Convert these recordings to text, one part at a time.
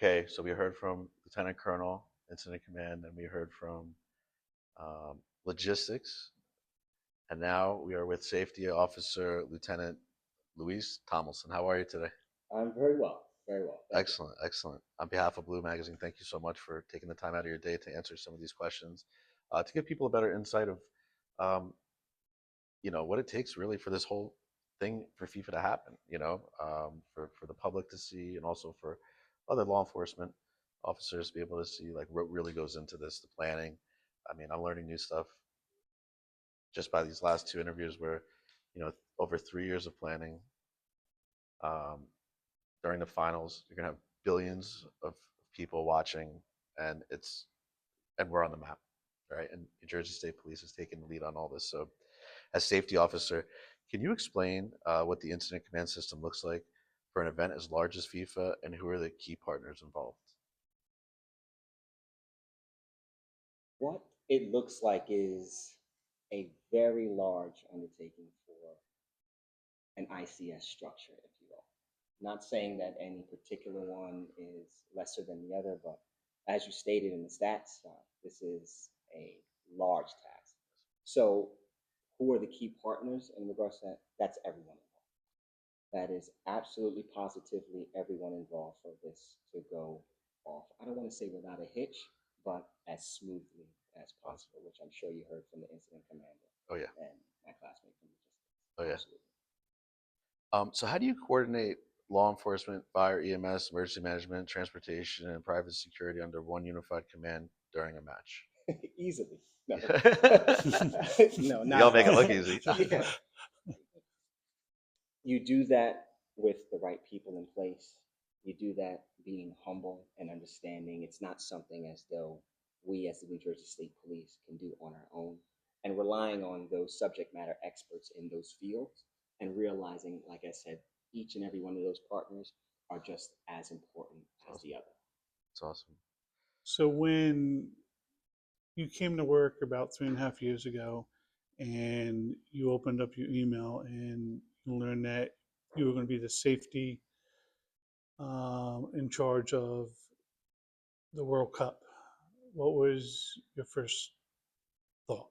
Okay, so we heard from Lieutenant Colonel, Incident Command, and we heard from logistics, and now we are with Safety Officer Lieutenant Luis Tomlinson. How are you today? I'm very well, very well. Thank you. Excellent, excellent. On behalf of Blue Magazine, thank you so much for taking the time out of your day to answer some of these questions, to give people a better insight of, um, what it takes really for this whole thing for FIFA to happen. For the public to see, and also for other law enforcement officers to be able to see like what really goes into this, the planning. I mean, I'm learning new stuff just by these last two interviews, where, over 3 years of planning. Um, During the finals, you're gonna have billions of people watching, and we're on the map, right? And New Jersey State Police is taking the lead on all this. So, as safety officer, can you explain what the incident command system looks like for an event as large as FIFA, and who are the key partners involved? What it looks like is a very large undertaking for an ICS structure, if you will. Not saying that any particular one is lesser than the other, but as you stated in the stats, this is a large task. So, who are the key partners in regards to that? That's everyone involved. That is absolutely positively everyone involved for this to go off. I don't want to say without a hitch, but as smoothly as possible, which I'm sure you heard from the incident commander Oh yeah, and my classmate from logistics. oh yeah. Absolutely. So how do you coordinate law enforcement, fire, EMS, emergency management, transportation, and private security under one unified command during a match? Easily. No. No, not Y'all at make it all. look easy. Yeah. You do that with the right people in place. You do that being humble and understanding. It's not something as though we, as the New Jersey State Police, can do on our own, and relying on those subject matter experts in those fields, and realizing, like I said, each and every one of those partners are just as important It's as awesome. the other. It's awesome. So when you came to work about 3.5 years ago and you opened up your email and you learned that you were going to be the safety in charge of the World Cup, what was your first thought?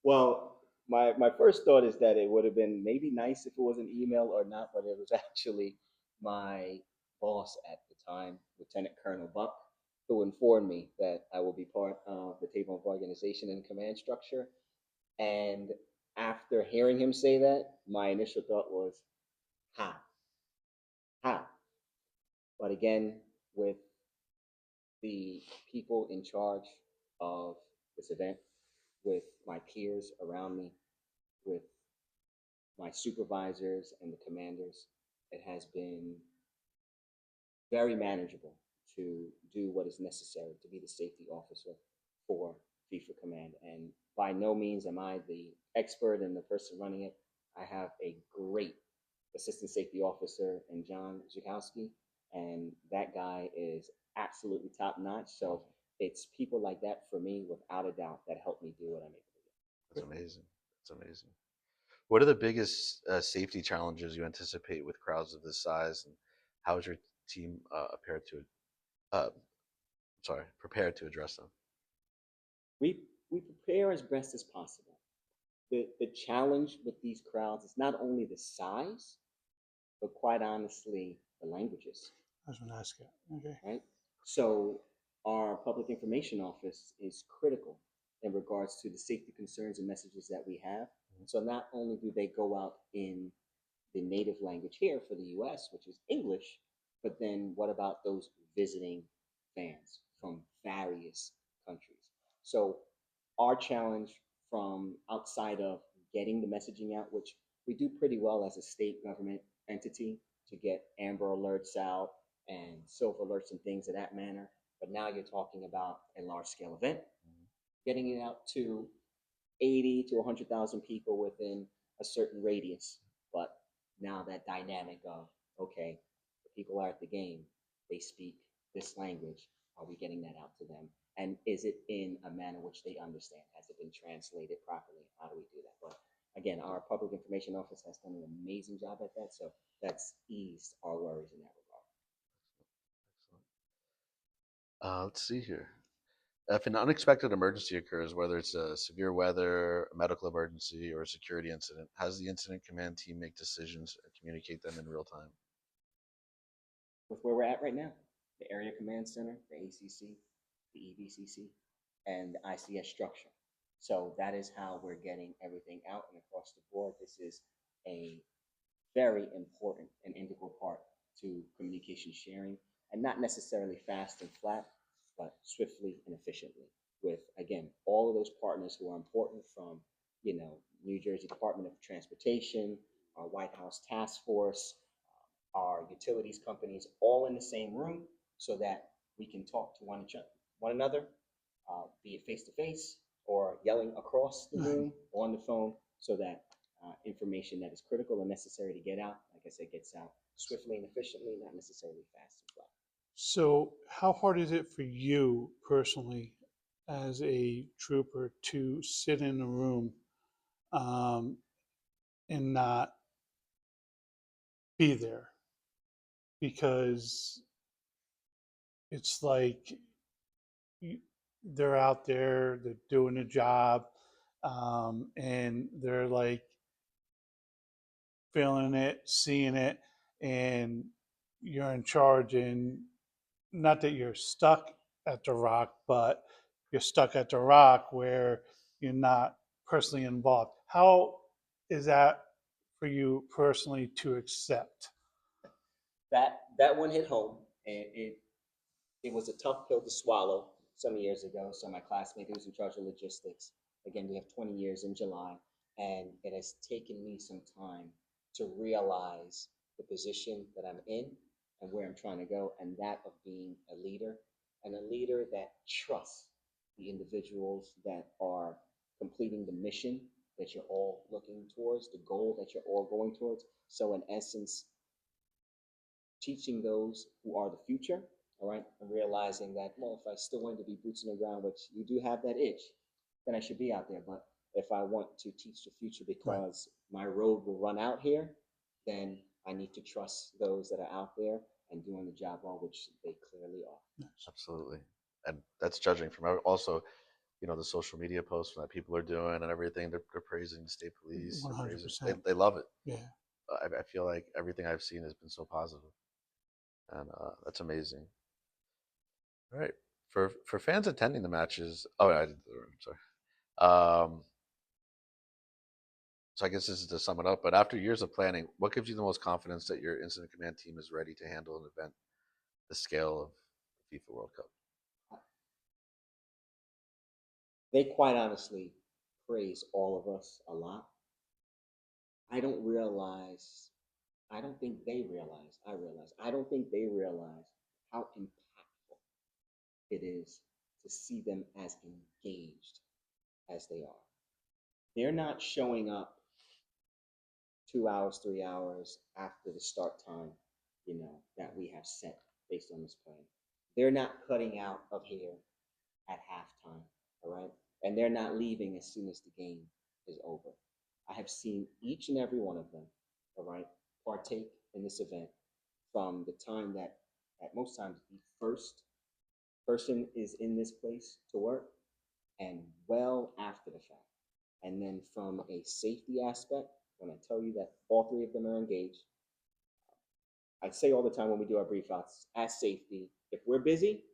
Well, my first thought is that it would have been maybe nice if it was an email or not, but it was actually my boss at the time, Lieutenant Colonel Buck, who informed me that I will be part of the table of organization and command structure. And after hearing him say that, my initial thought was, how? How? But again, with the people in charge of this event, with my peers around me, with my supervisors and the commanders, it has been very manageable to do what is necessary to be the safety officer for FIFA Command. And by no means am I the expert and the person running it. I have a great assistant safety officer in John Zukowski, and that guy is absolutely top notch. So it's people like that for me, without a doubt, that help me do what I'm able to That's amazing. That's amazing. What are the biggest safety challenges you anticipate with crowds of this size, and how is your team uh, prepared to address them? we prepare as best as possible. The challenge with these crowds is not only the size, but quite honestly, the languages, I was going to ask you. Okay. right? So our public information office is critical in regards to the safety concerns and messages that we have. So not only do they go out in the native language here for the US, which is English, but then what about those visiting fans from various countries? So our challenge from outside of getting the messaging out, which we do pretty well as a state government entity to get amber alerts out and silver alerts and things of that manner. But now you're talking about a large scale event, getting it out to 80 to 100,000 people within a certain radius. But now that dynamic of, okay, the people are at the game, they speak this language. Are we getting that out to them? And is it in a manner which they understand? Has it been translated properly? How do we do that? But again, our public information office has done an amazing job at that. So that's eased our worries in that regard. Let's see here. If an unexpected emergency occurs, whether it's a severe weather, a medical emergency, or a security incident, how does the incident command team make decisions and communicate them in real time? With where we're at right now, the Area Command Center, the ACC, the EVCC, and the ICS structure. So that is how we're getting everything out and across the board. This is a very important and integral part to communication sharing, and not necessarily fast and flat, but swiftly and efficiently. With again, all of those partners who are important from, New Jersey Department of Transportation, our White House Task Force, our utilities companies, all in the same room, so that we can talk to one another, be it face to face or yelling across the room or on the phone, so that information that is critical and necessary to get out, like I said, gets out swiftly and efficiently, not necessarily fast and flat. So, how hard is it for you personally, as a trooper, to sit in a room um, and not be there? Because it's like they're out there, they're doing a job, and they're like feeling it, seeing it, and you're in charge. And not that you're stuck at the rock, but you're stuck at the rock where you're not personally involved. How is that for you personally to accept? That one hit home, and it was a tough pill to swallow some years ago. So my classmate who's in charge of logistics, again, we have 20 years in July, and it has taken me some time to realize the position that I'm in and where I'm trying to go, and that of being a leader, and a leader that trusts the individuals that are completing the mission that you're all looking towards, the goal that you're all going towards. So in essence, teaching those who are the future, all right, and realizing that, well, if I still wanted to be boots on the ground, which you do have that itch, then I should be out there. But if I want to teach the future because my road will run out here, then I need to trust those that are out there and doing the job well, which they clearly are. Absolutely. And that's judging from also, the social media posts that people are doing and everything. They're praising the state police. They're praising. 100%. They love it. Yeah. I feel like everything I've seen has been so positive, and that's amazing. All right, for fans attending the matches. Oh, I did the room. Sorry. So I guess this is to sum it up. But after years of planning, what gives you the most confidence that your incident command team is ready to handle an event the scale of the FIFA World Cup? They quite honestly praise all of us a lot. I don't realize, I don't think they realize, I don't think they realize how impactful it is to see them as engaged as they are. They're not showing up 2 hours, 3 hours after the start time, that we have set based on this plan. They're not cutting out of here at halftime, all right? And they're not leaving as soon as the game is over. I have seen each and every one of them, all right, partake in this event from the time that, at most times, the first person is in this place to work, and well after the fact. And then from a safety aspect, when I tell you that all three of them are engaged, I say all the time when we do our brief outs, as safety, if we're busy,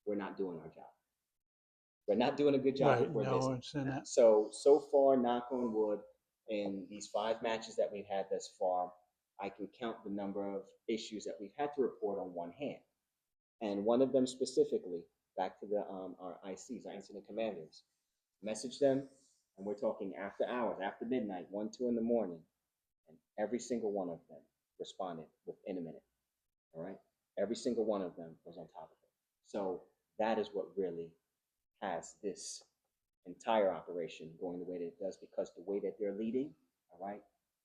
we're not doing our job. We're not doing a good job Right. if we're No, busy. it's in that. So far, knock on wood, in these 5 matches that we've had thus far, I can count the number of issues that we've had to report on one hand. And one of them specifically, back to our ICs, our incident commanders, message them, and we're talking after hours, after midnight, 1, 2 in the morning, and every single one of them responded within a minute. All right, every single one of them was on top of it. So that is what really has this entire operation going the way that it does, because the way that they're leading, all right,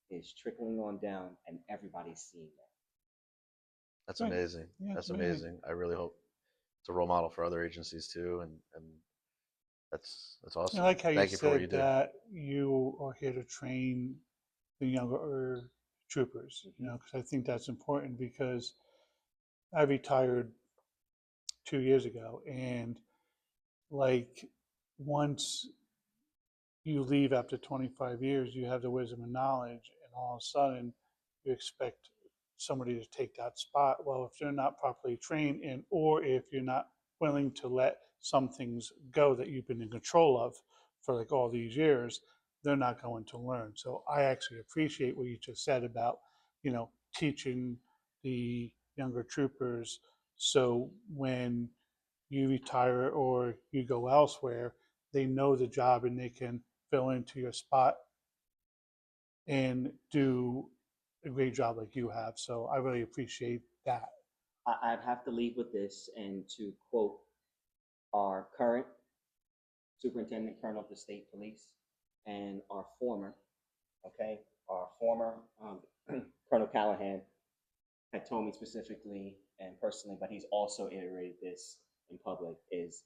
is trickling on down, and everybody's seeing that. That's Right. amazing. Yeah, That's it's amazing. amazing. I really hope it's a role model for other agencies too, and that's I awesome. like how you Thank you for what you said do. that you are here to train the younger troopers, Mm-hmm. because I think that's important, because I retired 2 years ago. And like once you leave after 25 years, you have the wisdom and knowledge, and all of a sudden you expect somebody to take that spot. Well, if they're not properly trained, and or if you're not willing to let some things go that you've been in control of for like all these years, they're not going to learn. So I actually appreciate what you just said about, teaching the younger troopers, so when you retire or you go elsewhere, they know the job and they can fill into your spot and do a great job like you have. So I really appreciate that. I'd have to leave with this, and to quote our current Superintendent Colonel of the State Police and our former, okay, our former Colonel Callahan had told me specifically and personally, but he's also iterated this in public, is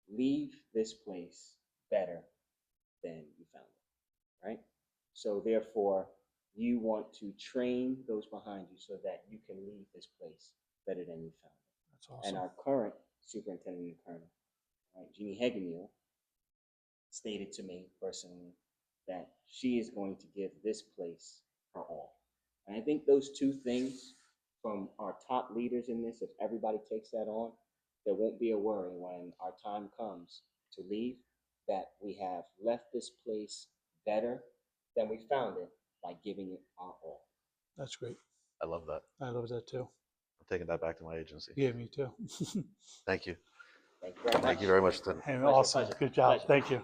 leave this place better than you found it, right? So therefore, you want to train those behind you so that you can leave this place better than you found it. That's awesome. And our current superintendent and colonel, right, Jeannie Hegemule, stated to me personally that she is going to give this place her all. And I think those two things from our top leaders in this, if everybody takes that on, there won't be a worry when our time comes to leave, that we have left this place better than we found it by giving it our all. That's great. I love that. I love that too. I'm taking that back to my agency. Yeah, me too. Thank you. Thank you very much. Thank you very much, Tim. And Pleasure, awesome. pleasure, Good job. pleasure. Thank you.